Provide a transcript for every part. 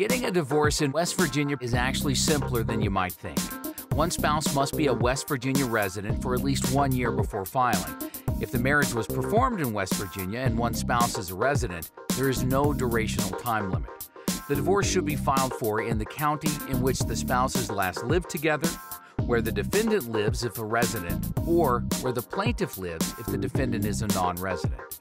Getting a divorce in West Virginia is actually simpler than you might think. One spouse must be a West Virginia resident for at least 1 year before filing. If the marriage was performed in West Virginia and one spouse is a resident, there is no durational time limit. The divorce should be filed for in the county in which the spouses last lived together, where the defendant lives if a resident, or where the plaintiff lives if the defendant is a non-resident.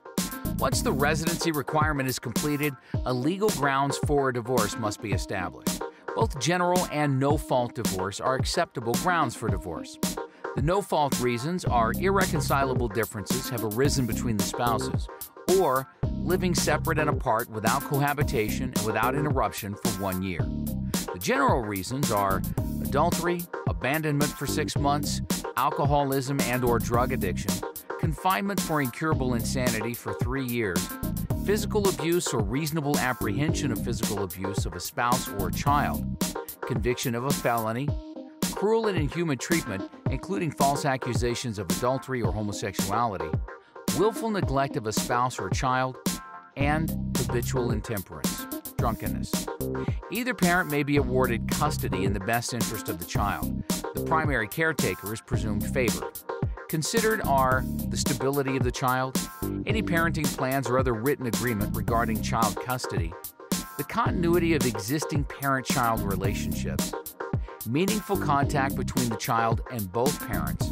Once the residency requirement is completed, a legal grounds for a divorce must be established. Both general and no-fault divorce are acceptable grounds for divorce. The no-fault reasons are irreconcilable differences have arisen between the spouses, or living separate and apart without cohabitation and without interruption for 1 year. The general reasons are adultery, abandonment for 6 months, alcoholism and/or drug addiction, confinement for incurable insanity for 3 years, physical abuse or reasonable apprehension of physical abuse of a spouse or a child, conviction of a felony, cruel and inhuman treatment, including false accusations of adultery or homosexuality, willful neglect of a spouse or child, and habitual intemperance, drunkenness. Either parent may be awarded custody in the best interest of the child. The primary caretaker is presumed favored. Considered are the stability of the child, any parenting plans or other written agreement regarding child custody, the continuity of existing parent-child relationships, meaningful contact between the child and both parents,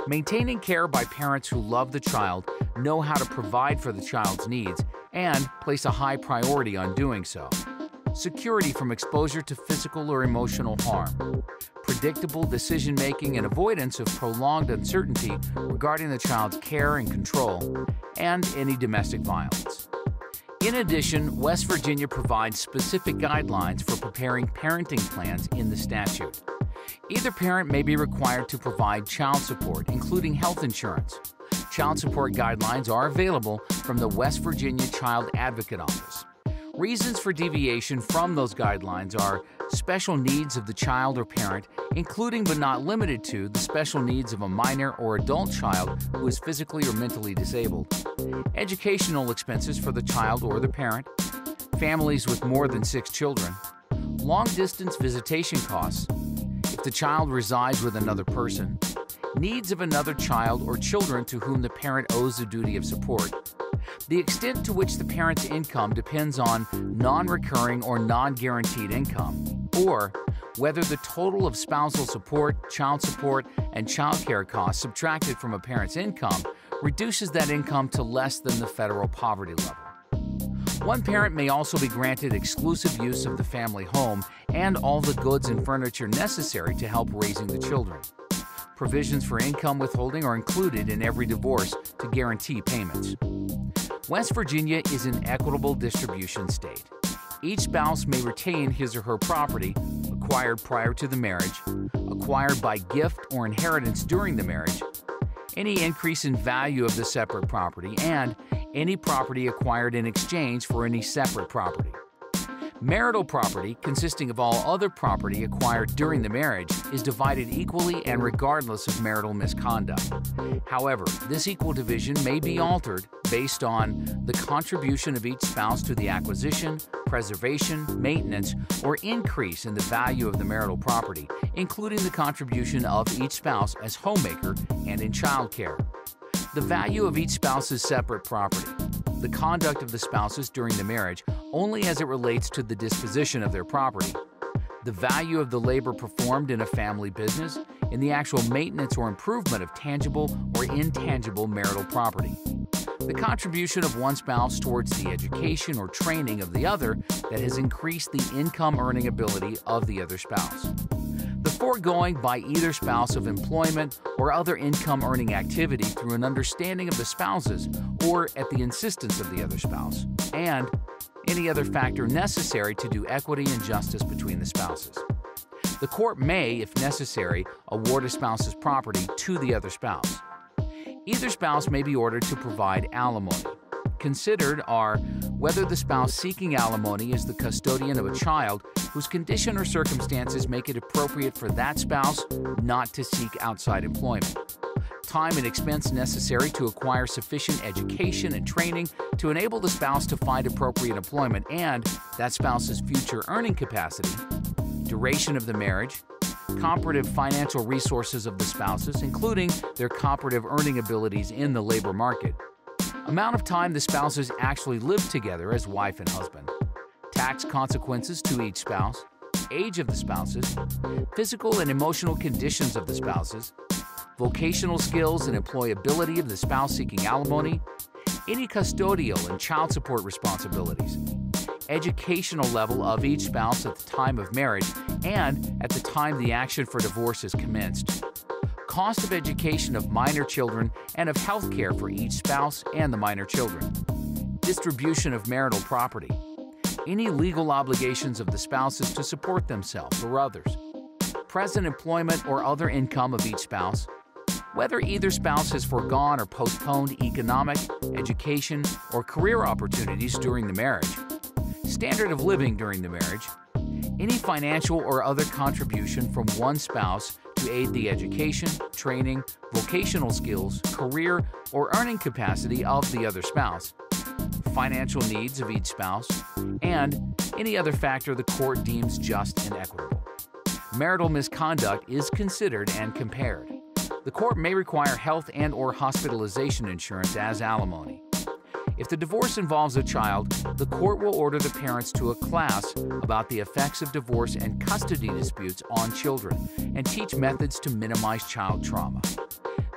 maintaining care by parents who love the child, know how to provide for the child's needs, and place a high priority on doing so, security from exposure to physical or emotional harm, predictable decision-making and avoidance of prolonged uncertainty regarding the child's care and control, and any domestic violence. In addition, West Virginia provides specific guidelines for preparing parenting plans in the statute. Either parent may be required to provide child support, including health insurance. Child support guidelines are available from the West Virginia Child Advocate Office. Reasons for deviation from those guidelines are special needs of the child or parent, including but not limited to the special needs of a minor or adult child who is physically or mentally disabled, educational expenses for the child or the parent, families with more than 6 children, long-distance visitation costs, if the child resides with another person, needs of another child or children to whom the parent owes a duty of support, the extent to which the parent's income depends on non-recurring or non-guaranteed income, or whether the total of spousal support, and child care costs subtracted from a parent's income reduces that income to less than the federal poverty level. One parent may also be granted exclusive use of the family home and all the goods and furniture necessary to help raising the children. Provisions for income withholding are included in every divorce to guarantee payments. West Virginia is an equitable distribution state. Each spouse may retain his or her property acquired prior to the marriage, acquired by gift or inheritance during the marriage, any increase in value of the separate property, and any property acquired in exchange for any separate property. Marital property, consisting of all other property acquired during the marriage, is divided equally and regardless of marital misconduct. However, this equal division may be altered based on the contribution of each spouse to the acquisition, preservation, maintenance, or increase in the value of the marital property, including the contribution of each spouse as homemaker and in child care. The value of each spouse's separate property, the conduct of the spouses during the marriage only as it relates to the disposition of their property, the value of the labor performed in a family business, in the actual maintenance or improvement of tangible or intangible marital property, the contribution of one spouse towards the education or training of the other that has increased the income earning ability of the other spouse, the foregoing by either spouse of employment or other income-earning activity through an understanding of the spouses or at the insistence of the other spouse, and any other factor necessary to do equity and justice between the spouses. The court may, if necessary, award a spouse's property to the other spouse. Either spouse may be ordered to provide alimony. Considered are whether the spouse seeking alimony is the custodian of a child whose condition or circumstances make it appropriate for that spouse not to seek outside employment. time and expense necessary to acquire sufficient education and training to enable the spouse to find appropriate employment and that spouse's future earning capacity, duration of the marriage, comparative financial resources of the spouses, including their comparative earning abilities in the labor market, amount of time the spouses actually live together as wife and husband, tax consequences to each spouse, age of the spouses, physical and emotional conditions of the spouses, vocational skills and employability of the spouse seeking alimony, any custodial and child support responsibilities, educational level of each spouse at the time of marriage and at the time the action for divorce is commenced, cost of education of minor children and of health care for each spouse and the minor children, distribution of marital property, any legal obligations of the spouses to support themselves or others, present employment or other income of each spouse, whether either spouse has foregone or postponed economic, education, or career opportunities during the marriage, standard of living during the marriage, any financial or other contribution from one spouse to aid the education, training, vocational skills, career, or earning capacity of the other spouse, financial needs of each spouse, and any other factor the court deems just and equitable. Marital misconduct is considered and compared. The court may require health and/or hospitalization insurance as alimony. If the divorce involves a child, the court will order the parents to a class about the effects of divorce and custody disputes on children and teach methods to minimize child trauma.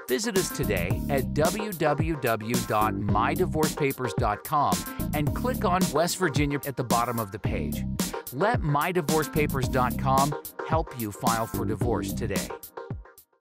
Visit us today at www.mydivorcepapers.com and click on West Virginia at the bottom of the page. Let mydivorcepapers.com help you file for divorce today.